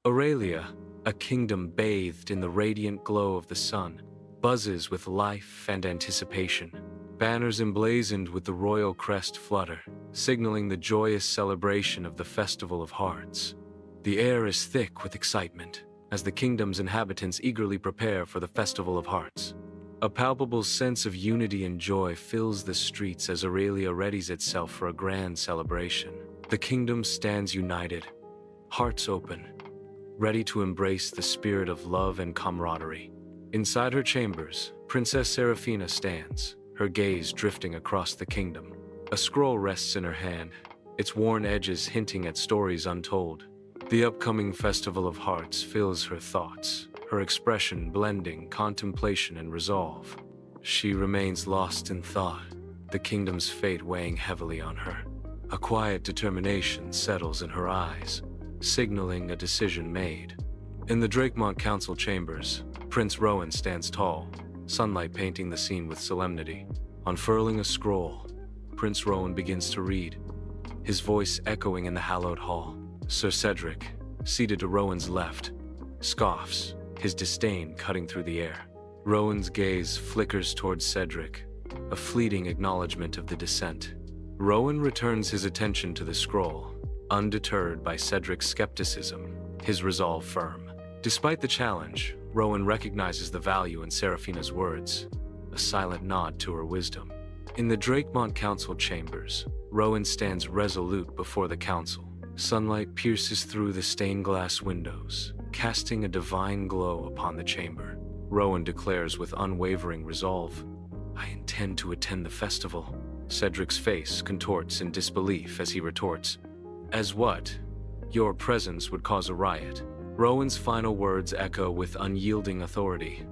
Aurelia, a kingdom bathed in the radiant glow of the sun, buzzes with life and anticipation. Banners emblazoned with the royal crest flutter, signaling the joyous celebration of the Festival of Hearts. The air is thick with excitement, as the kingdom's inhabitants eagerly prepare for the Festival of Hearts. A palpable sense of unity and joy fills the streets as Aurelia readies itself for a grand celebration. The kingdom stands united, hearts open, ready to embrace the spirit of love and camaraderie. Inside her chambers, Princess Seraphina stands, her gaze drifting across the kingdom. A scroll rests in her hand, its worn edges hinting at stories untold. The upcoming Festival of Hearts fills her thoughts, her expression blending contemplation and resolve. She remains lost in thought, the kingdom's fate weighing heavily on her. A quiet determination settles in her eyes, signaling a decision made. In the Drakemont Council chambers, Prince Rowan stands tall, sunlight painting the scene with solemnity. Unfurling a scroll, Prince Rowan begins to read, his voice echoing in the hallowed hall. Sir Cedric, seated to Rowan's left, scoffs, his disdain cutting through the air. Rowan's gaze flickers towards Cedric, a fleeting acknowledgement of the dissent. Rowan returns his attention to the scroll, undeterred by Cedric's skepticism, his resolve firm. Despite the challenge, Rowan recognizes the value in Seraphina's words, a silent nod to her wisdom. In the Drakemont Council chambers, Rowan stands resolute before the council. Sunlight pierces through the stained glass windows, casting a divine glow upon the chamber. Rowan declares with unwavering resolve, "I intend to attend the festival." Cedric's face contorts in disbelief as he retorts, "As what? Your presence would cause a riot." Rowan's final words echo with unyielding authority.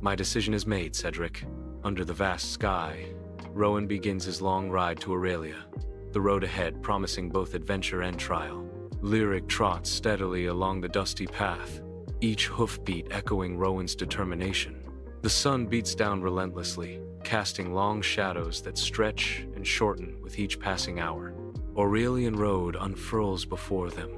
"My decision is made, Cedric." Under the vast sky, Rowan begins his long ride to Aurelia, the road ahead promising both adventure and trial. Lyric trots steadily along the dusty path, each hoofbeat echoing Rowan's determination. The sun beats down relentlessly, casting long shadows that stretch and shorten with each passing hour. Aurelian Road unfurls before them,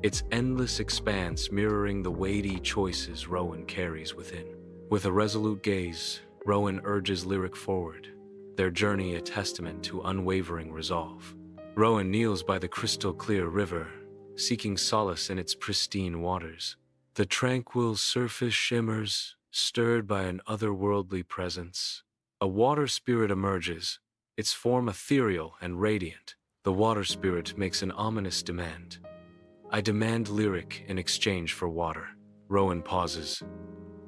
its endless expanse mirroring the weighty choices Rowan carries within. With a resolute gaze, Rowan urges Lyric forward, their journey a testament to unwavering resolve. Rowan kneels by the crystal-clear river, seeking solace in its pristine waters. The tranquil surface shimmers, stirred by an otherworldly presence. A water spirit emerges, its form ethereal and radiant. The water spirit makes an ominous demand. "I demand Lyric in exchange for water." Rowan pauses,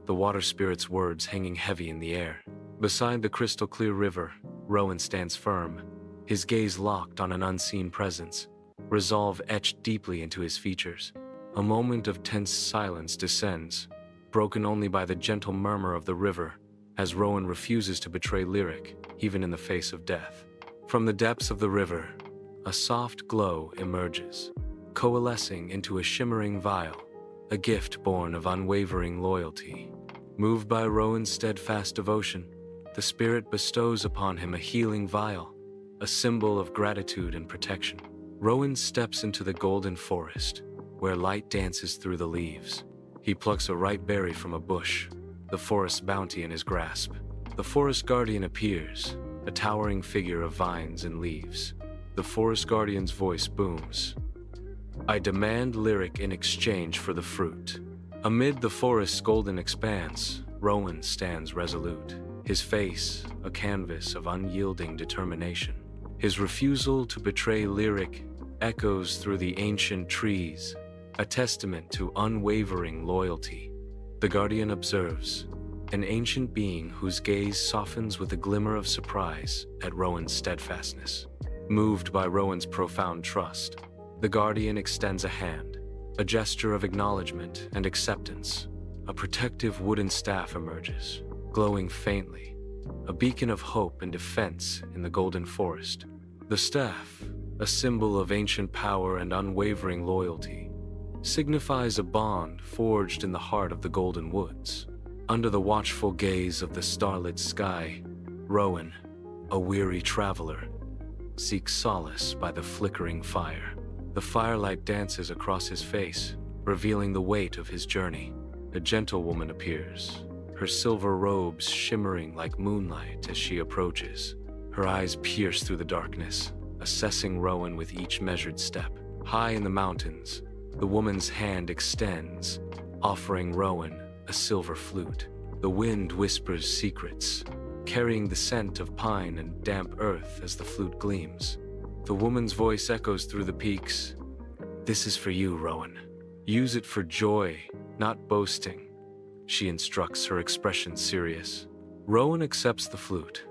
the water spirit's words hanging heavy in the air. Beside the crystal-clear river, Rowan stands firm, his gaze locked on an unseen presence, resolve etched deeply into his features. A moment of tense silence descends, broken only by the gentle murmur of the river, as Rowan refuses to betray Lyric, even in the face of death. From the depths of the river, a soft glow emerges, coalescing into a shimmering vial, a gift born of unwavering loyalty. Moved by Rowan's steadfast devotion, the spirit bestows upon him a healing vial, a symbol of gratitude and protection. Rowan steps into the golden forest, where light dances through the leaves. He plucks a ripe berry from a bush, the forest's bounty in his grasp. The forest guardian appears, a towering figure of vines and leaves. The forest guardian's voice booms, "I demand Lyric in exchange for the fruit." Amid the forest's golden expanse, Rowan stands resolute, his face a canvas of unyielding determination. His refusal to betray Lyric echoes through the ancient trees, a testament to unwavering loyalty. The guardian observes, an ancient being whose gaze softens with a glimmer of surprise at Rowan's steadfastness. Moved by Rowan's profound trust, the guardian extends a hand, a gesture of acknowledgement and acceptance. A protective wooden staff emerges, glowing faintly, a beacon of hope and defense in the golden forest. The staff, a symbol of ancient power and unwavering loyalty, signifies a bond forged in the heart of the golden woods. Under the watchful gaze of the starlit sky, Rowan, a weary traveler, seeks solace by the flickering fire. The firelight dances across his face, revealing the weight of his journey. A gentlewoman appears, her silver robes shimmering like moonlight as she approaches. Her eyes pierce through the darkness, assessing Rowan with each measured step. High in the mountains, the woman's hand extends, offering Rowan a silver flute. The wind whispers secrets, carrying the scent of pine and damp earth as the flute gleams. The woman's voice echoes through the peaks. "This is for you, Rowan. Use it for joy, not boasting," she instructs, her expression serious. Rowan accepts the flute,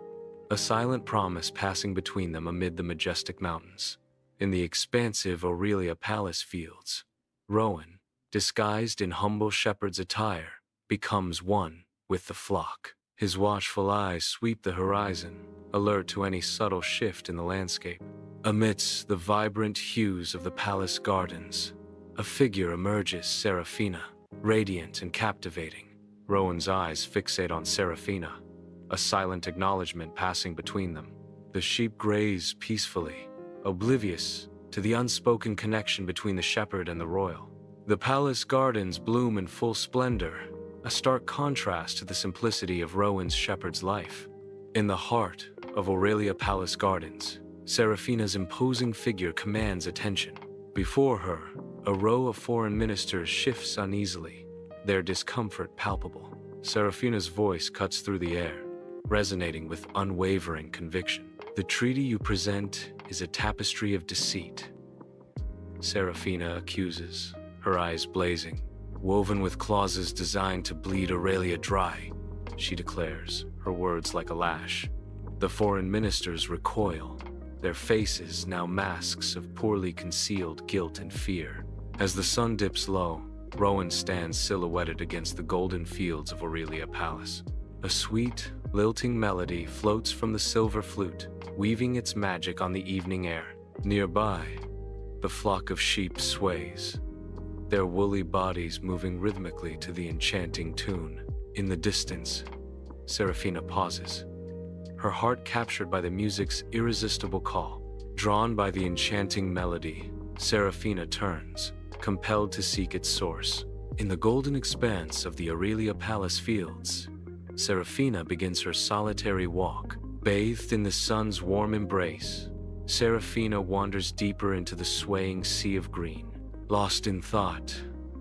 a silent promise passing between them amid the majestic mountains. In the expansive Aurelia Palace fields, Rowan, disguised in humble shepherd's attire, becomes one with the flock. His watchful eyes sweep the horizon, alert to any subtle shift in the landscape. Amidst the vibrant hues of the palace gardens, a figure emerges, Seraphina, radiant and captivating. Rowan's eyes fixate on Seraphina, a silent acknowledgement passing between them. The sheep graze peacefully, oblivious to the unspoken connection between the shepherd and the royal. The palace gardens bloom in full splendor, a stark contrast to the simplicity of Rowan's shepherd's life. In the heart of Aurelia Palace Gardens, Seraphina's imposing figure commands attention. Before her, a row of foreign ministers shifts uneasily, their discomfort palpable. Seraphina's voice cuts through the air, resonating with unwavering conviction. "The treaty you present is a tapestry of deceit," Seraphina accuses, her eyes blazing. "Woven with clauses designed to bleed Aurelia dry," she declares, her words like a lash. The foreign ministers recoil, their faces now masks of poorly concealed guilt and fear. As the sun dips low, Rowan stands silhouetted against the golden fields of Aurelia Palace. A sweet, lilting melody floats from the silver flute, weaving its magic on the evening air. Nearby, the flock of sheep sways, their woolly bodies moving rhythmically to the enchanting tune. In the distance, Seraphina pauses, her heart captured by the music's irresistible call. Drawn by the enchanting melody, Seraphina turns, compelled to seek its source. In the golden expanse of the Aurelia Palace fields, Seraphina begins her solitary walk. Bathed in the sun's warm embrace, Seraphina wanders deeper into the swaying sea of green. Lost in thought,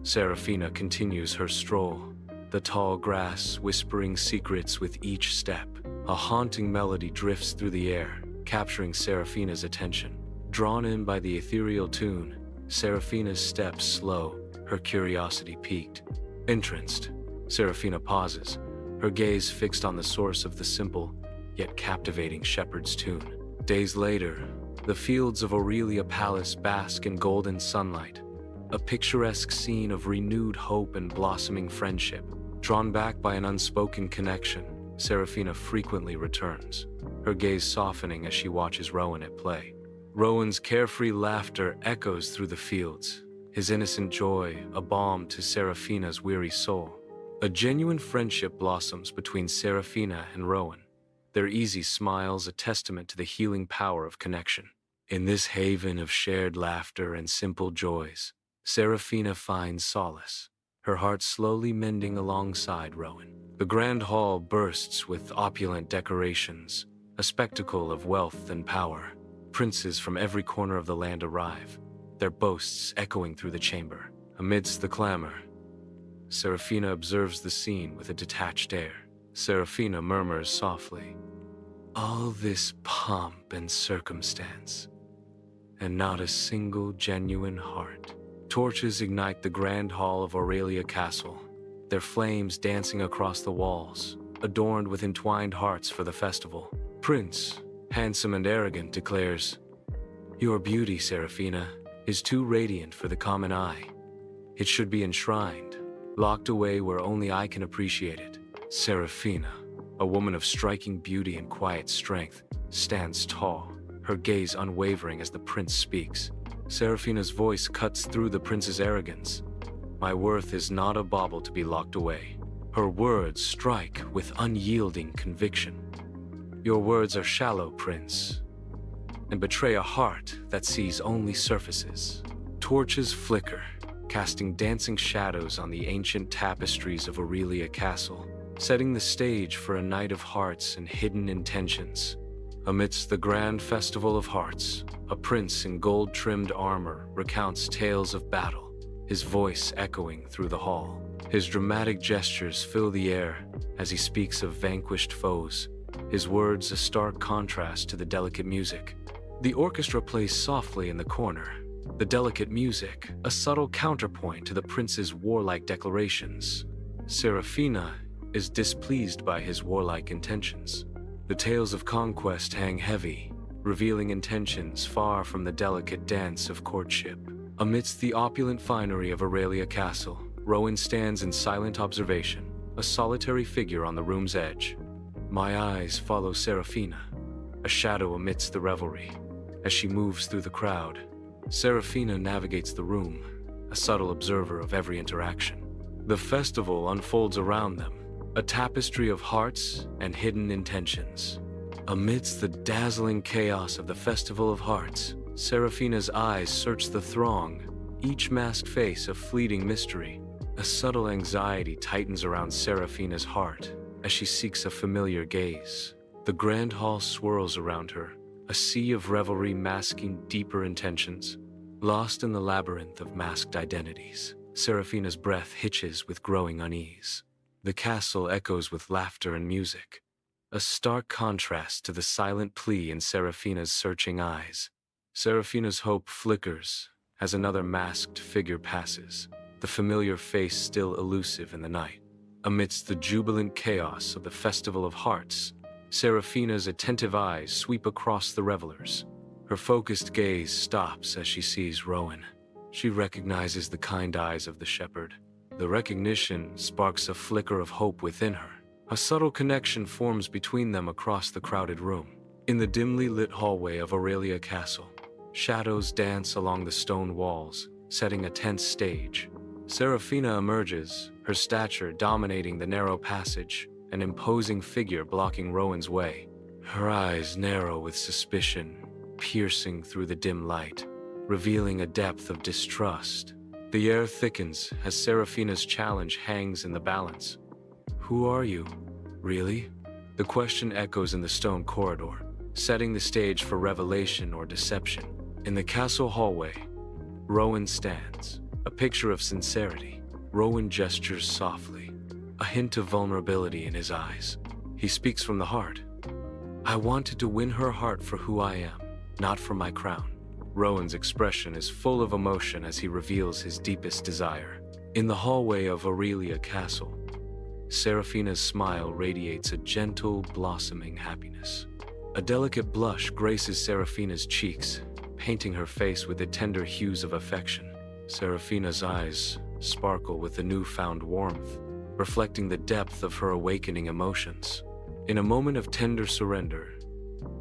Seraphina continues her stroll, the tall grass whispering secrets with each step. A haunting melody drifts through the air, capturing Seraphina's attention. Drawn in by the ethereal tune, Seraphina's steps slow, her curiosity piqued. Entranced, Seraphina pauses, her gaze fixed on the source of the simple, yet captivating shepherd's tune. Days later, the fields of Aurelia Palace bask in golden sunlight, a picturesque scene of renewed hope and blossoming friendship. Drawn back by an unspoken connection, Seraphina frequently returns, her gaze softening as she watches Rowan at play. Rowan's carefree laughter echoes through the fields, his innocent joy a balm to Seraphina's weary soul. A genuine friendship blossoms between Seraphina and Rowan, their easy smiles a testament to the healing power of connection. In this haven of shared laughter and simple joys, Seraphina finds solace, her heart slowly mending alongside Rowan. The grand hall bursts with opulent decorations, a spectacle of wealth and power. Princes from every corner of the land arrive, their boasts echoing through the chamber. Amidst the clamor, Seraphina observes the scene with a detached air. Seraphina murmurs softly, "All this pomp and circumstance, and not a single genuine heart." Torches ignite the grand hall of Aurelia Castle, their flames dancing across the walls, adorned with entwined hearts for the festival. Prince, handsome and arrogant, declares, "Your beauty, Seraphina, is too radiant for the common eye. It should be enshrined, locked away where only I can appreciate it." Seraphina, a woman of striking beauty and quiet strength, stands tall, her gaze unwavering as the prince speaks. Seraphina's voice cuts through the prince's arrogance. "My worth is not a bauble to be locked away." Her words strike with unyielding conviction. "Your words are shallow, prince, and betray a heart that sees only surfaces." Torches flicker, casting dancing shadows on the ancient tapestries of Aurelia Castle, setting the stage for a night of hearts and hidden intentions. Amidst the grand festival of hearts, a prince in gold-trimmed armor recounts tales of battle, his voice echoing through the hall. His dramatic gestures fill the air as he speaks of vanquished foes, his words a stark contrast to the delicate music. The orchestra plays softly in the corner, the delicate music a subtle counterpoint to the prince's warlike declarations. Seraphina is displeased by his warlike intentions. The tales of conquest hang heavy, revealing intentions far from the delicate dance of courtship. Amidst the opulent finery of Aurelia Castle, Rowan stands in silent observation, a solitary figure on the room's edge. My eyes follow Seraphina, a shadow amidst the revelry. As she moves through the crowd, Seraphina navigates the room, a subtle observer of every interaction. The festival unfolds around them, a tapestry of hearts and hidden intentions. Amidst the dazzling chaos of the Festival of Hearts, Seraphina's eyes search the throng, each masked face a fleeting mystery. A subtle anxiety tightens around Seraphina's heart as she seeks a familiar gaze. The grand hall swirls around her, a sea of revelry masking deeper intentions. Lost in the labyrinth of masked identities, Seraphina's breath hitches with growing unease. The castle echoes with laughter and music, a stark contrast to the silent plea in Seraphina's searching eyes. Seraphina's hope flickers as another masked figure passes, the familiar face still elusive in the night. Amidst the jubilant chaos of the Festival of Hearts, Seraphina's attentive eyes sweep across the revelers. Her focused gaze stops as she sees Rowan. She recognizes the kind eyes of the shepherd. The recognition sparks a flicker of hope within her. A subtle connection forms between them across the crowded room. In the dimly lit hallway of Aurelia Castle, shadows dance along the stone walls, setting a tense stage. Seraphina emerges, her stature dominating the narrow passage, an imposing figure blocking Rowan's way. Her eyes narrow with suspicion, piercing through the dim light, revealing a depth of distrust. The air thickens as Seraphina's challenge hangs in the balance. Who are you, really? The question echoes in the stone corridor, setting the stage for revelation or deception. In the castle hallway, Rowan stands, a picture of sincerity. Rowan gestures softly, a hint of vulnerability in his eyes. He speaks from the heart. I wanted to win her heart for who I am, not for my crown. Rowan's expression is full of emotion as he reveals his deepest desire. In the hallway of Aurelia Castle, Seraphina's smile radiates a gentle, blossoming happiness. A delicate blush graces Seraphina's cheeks, painting her face with the tender hues of affection. Seraphina's eyes sparkle with a newfound warmth, reflecting the depth of her awakening emotions. In a moment of tender surrender,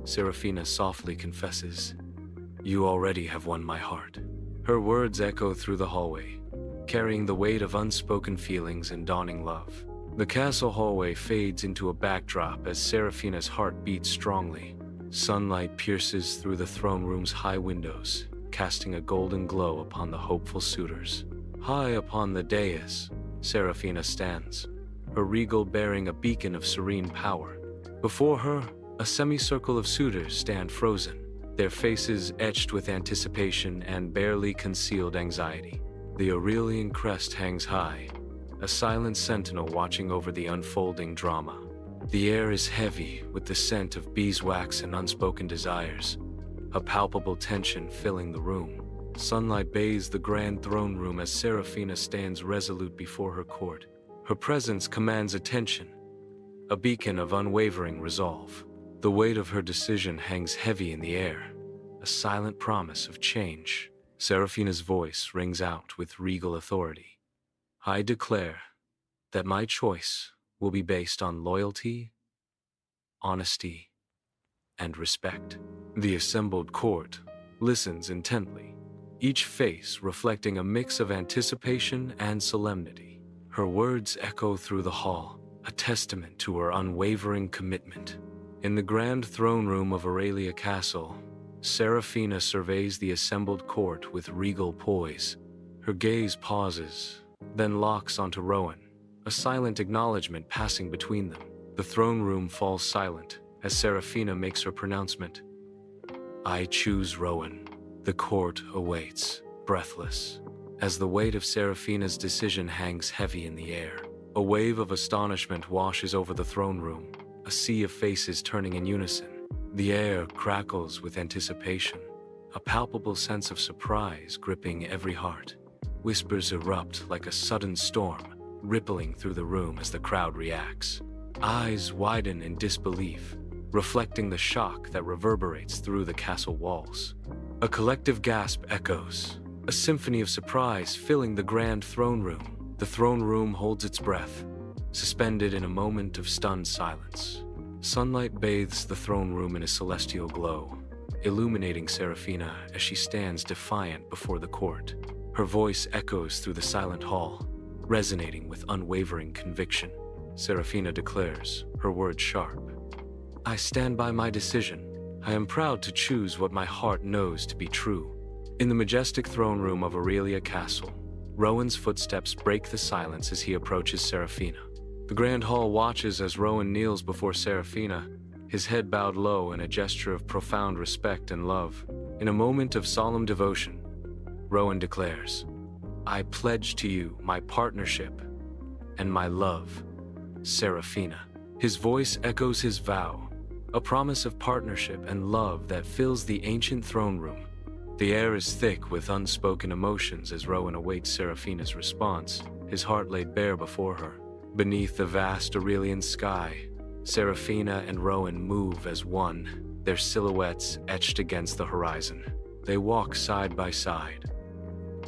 Seraphina softly confesses, "You already have won my heart." Her words echo through the hallway, carrying the weight of unspoken feelings and dawning love. The castle hallway fades into a backdrop as Seraphina's heart beats strongly. Sunlight pierces through the throne room's high windows, casting a golden glow upon the hopeful suitors. High upon the dais, Seraphina stands, her regal bearing a beacon of serene power. Before her, a semicircle of suitors stand frozen, their faces etched with anticipation and barely concealed anxiety. The Aurelian crest hangs high, a silent sentinel watching over the unfolding drama. The air is heavy with the scent of beeswax and unspoken desires, a palpable tension filling the room. Sunlight bathes the grand throne room as Seraphina stands resolute before her court. Her presence commands attention, a beacon of unwavering resolve. The weight of her decision hangs heavy in the air, a silent promise of change. Seraphina's voice rings out with regal authority. I declare that my choice will be based on loyalty, honesty, and respect. The assembled court listens intently, each face reflecting a mix of anticipation and solemnity. Her words echo through the hall, a testament to her unwavering commitment. In the grand throne room of Aurelia Castle, Seraphina surveys the assembled court with regal poise, Her gaze pauses, then locks onto Rowan, a silent acknowledgement passing between them. The throne room falls silent as Seraphina makes her pronouncement. I choose Rowan. The court awaits, breathless, as the weight of Seraphina's decision hangs heavy in the air. A wave of astonishment washes over the throne room, a sea of faces turning in unison. The air crackles with anticipation, a palpable sense of surprise gripping every heart. Whispers erupt like a sudden storm, rippling through the room as the crowd reacts. Eyes widen in disbelief, reflecting the shock that reverberates through the castle walls. A collective gasp echoes, a symphony of surprise filling the grand throne room. The throne room holds its breath, suspended in a moment of stunned silence. Sunlight bathes the throne room in a celestial glow, illuminating Seraphina as she stands defiant before the court. Her voice echoes through the silent hall, resonating with unwavering conviction. Seraphina declares, her words sharp. I stand by my decision. I am proud to choose what my heart knows to be true. In the majestic throne room of Aurelia Castle, Rowan's footsteps break the silence as he approaches Seraphina. The grand hall watches as Rowan kneels before Seraphina, his head bowed low in a gesture of profound respect and love. In a moment of solemn devotion, Rowan declares, I pledge to you my partnership and my love, Seraphina. His voice echoes his vow, a promise of partnership and love that fills the ancient throne room. The air is thick with unspoken emotions as Rowan awaits Seraphina's response, his heart laid bare before her. Beneath the vast Aurelian sky, Seraphina and Rowan move as one, their silhouettes etched against the horizon. They walk side by side,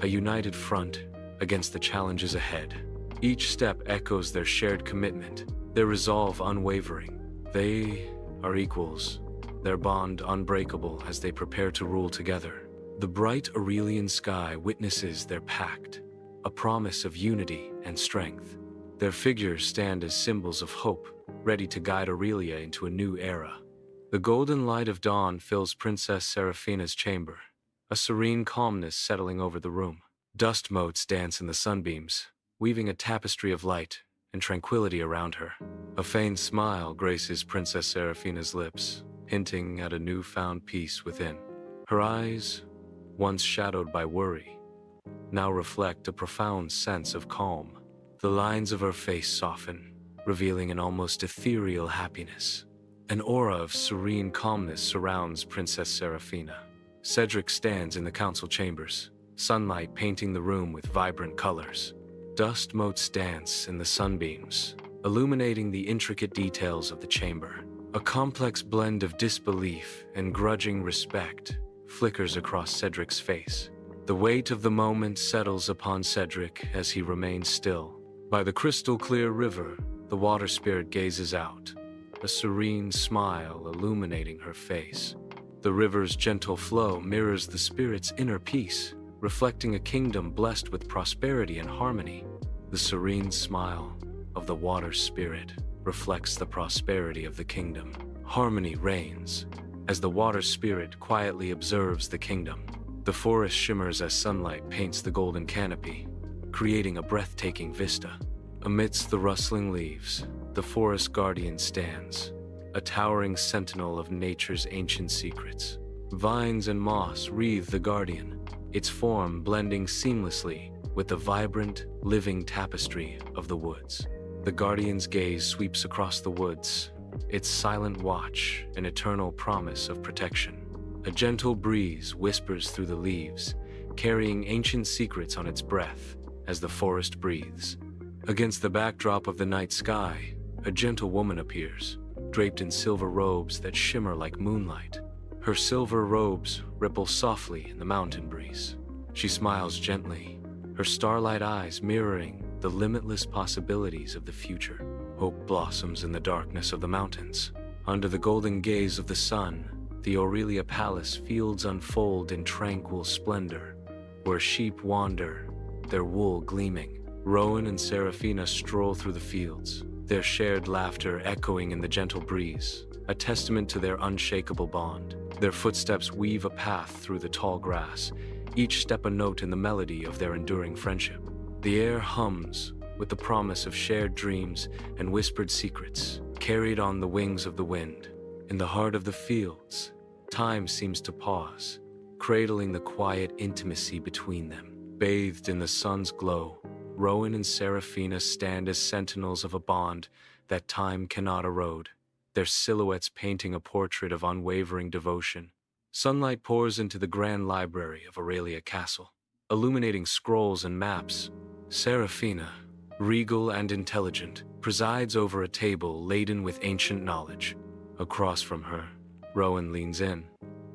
a united front against the challenges ahead. Each step echoes their shared commitment, their resolve unwavering. They are equals, their bond unbreakable as they prepare to rule together. The bright Aurelian sky witnesses their pact, a promise of unity and strength. Their figures stand as symbols of hope, ready to guide Aurelia into a new era. The golden light of dawn fills Princess Seraphina's chamber, a serene calmness settling over the room. Dust motes dance in the sunbeams, weaving a tapestry of light and tranquility around her. A faint smile graces Princess Seraphina's lips, hinting at a newfound peace within. Her eyes, once shadowed by worry, now reflect a profound sense of calm. The lines of her face soften, revealing an almost ethereal happiness. An aura of serene calmness surrounds Princess Seraphina. Cedric stands in the council chambers, sunlight painting the room with vibrant colors. Dust motes dance in the sunbeams, illuminating the intricate details of the chamber. A complex blend of disbelief and grudging respect flickers across Cedric's face. The weight of the moment settles upon Cedric as he remains still. By the crystal-clear river, the water spirit gazes out, a serene smile illuminating her face. The river's gentle flow mirrors the spirit's inner peace, reflecting a kingdom blessed with prosperity and harmony. The serene smile of the water spirit reflects the prosperity of the kingdom. Harmony reigns as the water spirit quietly observes the kingdom. The forest shimmers as sunlight paints the golden canopy, creating a breathtaking vista. Amidst the rustling leaves, the forest guardian stands, a towering sentinel of nature's ancient secrets. Vines and moss wreathe the guardian, its form blending seamlessly with the vibrant, living tapestry of the woods. The guardian's gaze sweeps across the woods, its silent watch an eternal promise of protection. A gentle breeze whispers through the leaves, carrying ancient secrets on its breath as the forest breathes. Against the backdrop of the night sky, a gentle woman appears, draped in silver robes that shimmer like moonlight. Her silver robes ripple softly in the mountain breeze. She smiles gently, her starlight eyes mirroring the limitless possibilities of the future. Hope blossoms in the darkness of the mountains. Under the golden gaze of the sun, the Aurelia Palace fields unfold in tranquil splendor, where sheep wander, their wool gleaming. Rowan and Seraphina stroll through the fields, their shared laughter echoing in the gentle breeze, a testament to their unshakable bond. Their footsteps weave a path through the tall grass, each step a note in the melody of their enduring friendship. The air hums with the promise of shared dreams and whispered secrets, carried on the wings of the wind. In the heart of the fields, time seems to pause, cradling the quiet intimacy between them. Bathed in the sun's glow, Rowan and Seraphina stand as sentinels of a bond that time cannot erode, their silhouettes painting a portrait of unwavering devotion. Sunlight pours into the grand library of Aurelia Castle, illuminating scrolls and maps. Seraphina, regal and intelligent, presides over a table laden with ancient knowledge. Across from her, Rowan leans in,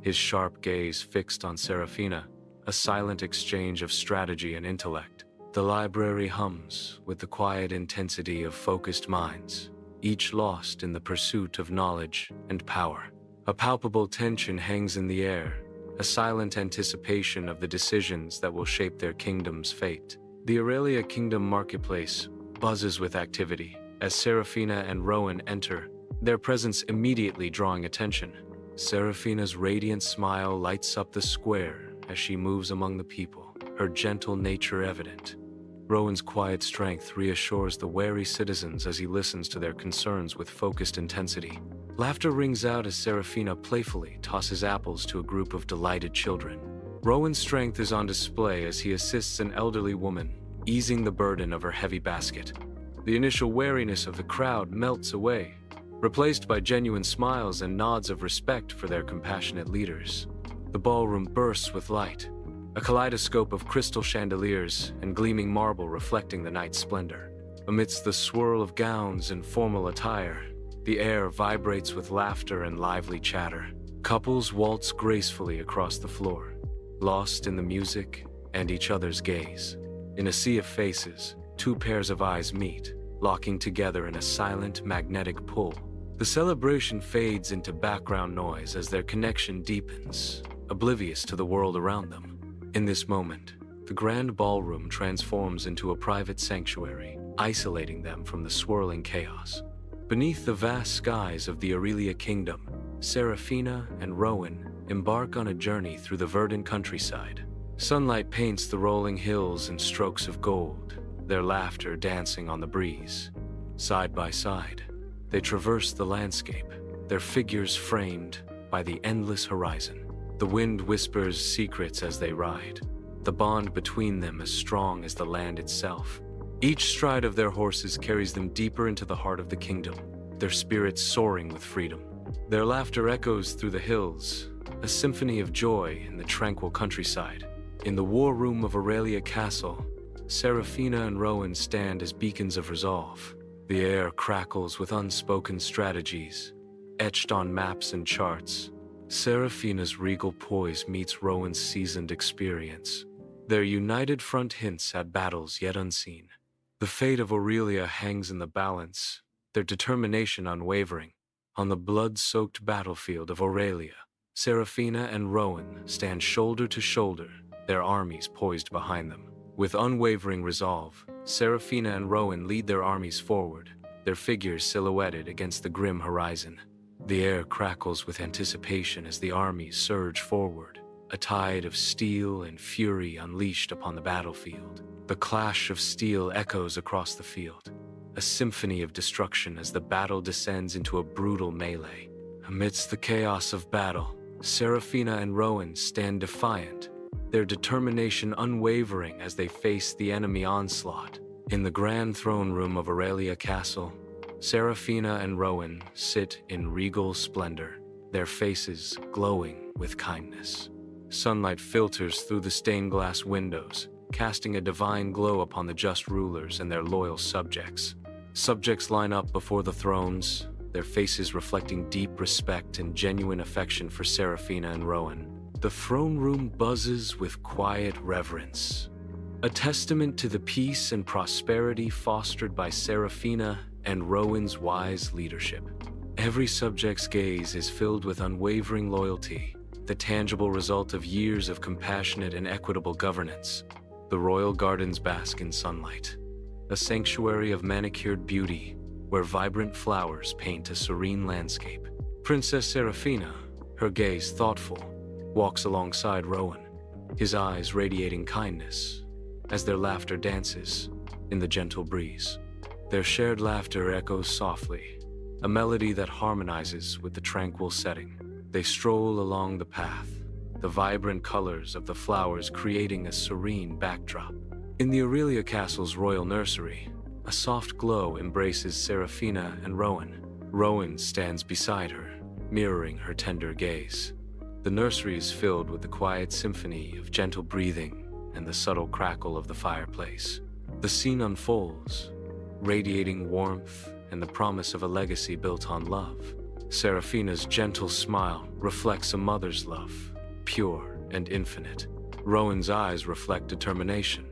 his sharp gaze fixed on Seraphina, a silent exchange of strategy and intellect. The library hums with the quiet intensity of focused minds, each lost in the pursuit of knowledge and power. A palpable tension hangs in the air, a silent anticipation of the decisions that will shape their kingdom's fate. The Aurelia Kingdom marketplace buzzes with activity as Seraphina and Rowan enter, their presence immediately drawing attention. Seraphina's radiant smile lights up the square as she moves among the people, her gentle nature evident. Rowan's quiet strength reassures the wary citizens as he listens to their concerns with focused intensity. Laughter rings out as Seraphina playfully tosses apples to a group of delighted children. Rowan's strength is on display as he assists an elderly woman, easing the burden of her heavy basket. The initial wariness of the crowd melts away, replaced by genuine smiles and nods of respect for their compassionate leaders. The ballroom bursts with light, a kaleidoscope of crystal chandeliers and gleaming marble reflecting the night's splendor. Amidst the swirl of gowns and formal attire, the air vibrates with laughter and lively chatter. Couples waltz gracefully across the floor, lost in the music and each other's gaze. In a sea of faces, two pairs of eyes meet, locking together in a silent, magnetic pull. The celebration fades into background noise as their connection deepens, oblivious to the world around them. In this moment, the grand ballroom transforms into a private sanctuary, isolating them from the swirling chaos. Beneath the vast skies of the Aurelia Kingdom, Seraphina and Rowan embark on a journey through the verdant countryside. Sunlight paints the rolling hills in strokes of gold, their laughter dancing on the breeze. Side by side, they traverse the landscape, their figures framed by the endless horizon. The wind whispers secrets as they ride, the bond between them as strong as the land itself. Each stride of their horses carries them deeper into the heart of the kingdom, their spirits soaring with freedom. Their laughter echoes through the hills, a symphony of joy in the tranquil countryside. In the war room of Aurelia Castle, Seraphina and Rowan stand as beacons of resolve. The air crackles with unspoken strategies, etched on maps and charts. Seraphina's regal poise meets Rowan's seasoned experience. Their united front hints at battles yet unseen. The fate of Aurelia hangs in the balance, their determination unwavering. On the blood-soaked battlefield of Aurelia, Seraphina and Rowan stand shoulder to shoulder, their armies poised behind them. With unwavering resolve, Seraphina and Rowan lead their armies forward, their figures silhouetted against the grim horizon. The air crackles with anticipation as the armies surge forward, a tide of steel and fury unleashed upon the battlefield. The clash of steel echoes across the field, a symphony of destruction as the battle descends into a brutal melee. Amidst the chaos of battle, Seraphina and Rowan stand defiant, their determination unwavering as they face the enemy onslaught. In the grand throne room of Aurelia Castle, Seraphina and Rowan sit in regal splendor, their faces glowing with kindness. Sunlight filters through the stained glass windows, casting a divine glow upon the just rulers and their loyal subjects. Subjects line up before the thrones, their faces reflecting deep respect and genuine affection for Seraphina and Rowan. The throne room buzzes with quiet reverence, a testament to the peace and prosperity fostered by Seraphina and Rowan's wise leadership. Every subject's gaze is filled with unwavering loyalty, the tangible result of years of compassionate and equitable governance. The royal gardens bask in sunlight, a sanctuary of manicured beauty where vibrant flowers paint a serene landscape. Princess Seraphina, her gaze thoughtful, walks alongside Rowan, his eyes radiating kindness, as their laughter dances in the gentle breeze. Their shared laughter echoes softly, a melody that harmonizes with the tranquil setting. They stroll along the path, the vibrant colors of the flowers creating a serene backdrop. In the Aurelia Castle's royal nursery, a soft glow embraces Seraphina and Rowan. Rowan stands beside her, mirroring her tender gaze. The nursery is filled with the quiet symphony of gentle breathing and the subtle crackle of the fireplace. The scene unfolds, radiating warmth and the promise of a legacy built on love. Seraphina's gentle smile reflects a mother's love, pure and infinite. Rowan's eyes reflect determination,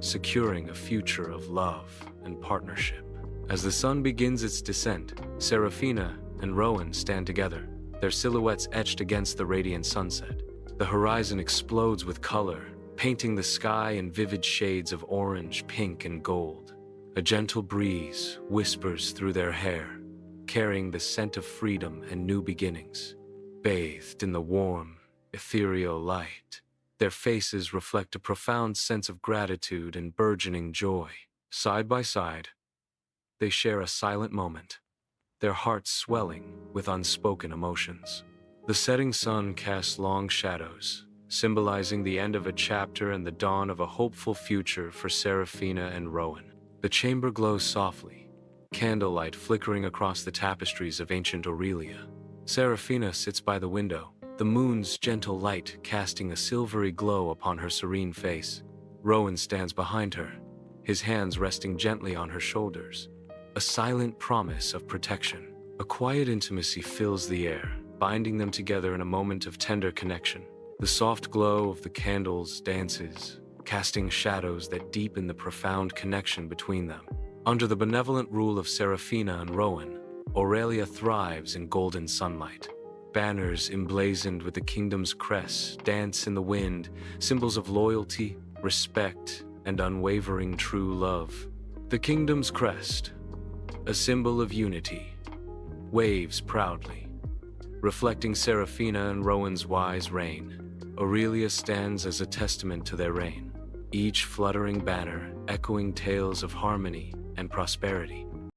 securing a future of love and partnership. As the sun begins its descent, Seraphina and Rowan stand together, their silhouettes etched against the radiant sunset. The horizon explodes with color, painting the sky in vivid shades of orange, pink, and gold. A gentle breeze whispers through their hair, carrying the scent of freedom and new beginnings. Bathed in the warm, ethereal light, their faces reflect a profound sense of gratitude and burgeoning joy. Side by side, they share a silent moment, their hearts swelling with unspoken emotions. The setting sun casts long shadows, symbolizing the end of a chapter and the dawn of a hopeful future for Seraphina and Rowan. The chamber glows softly, candlelight flickering across the tapestries of ancient Aurelia. Seraphina sits by the window, the moon's gentle light casting a silvery glow upon her serene face. Rowan stands behind her, his hands resting gently on her shoulders, a silent promise of protection. A quiet intimacy fills the air, binding them together in a moment of tender connection. The soft glow of the candles dances, casting shadows that deepen the profound connection between them. Under the benevolent rule of Seraphina and Rowan, Aurelia thrives in golden sunlight. Banners emblazoned with the kingdom's crest dance in the wind, symbols of loyalty, respect, and unwavering true love. The kingdom's crest, a symbol of unity, waves proudly, reflecting Seraphina and Rowan's wise reign. Aurelia stands as a testament to their reign, each fluttering banner echoing tales of harmony and prosperity.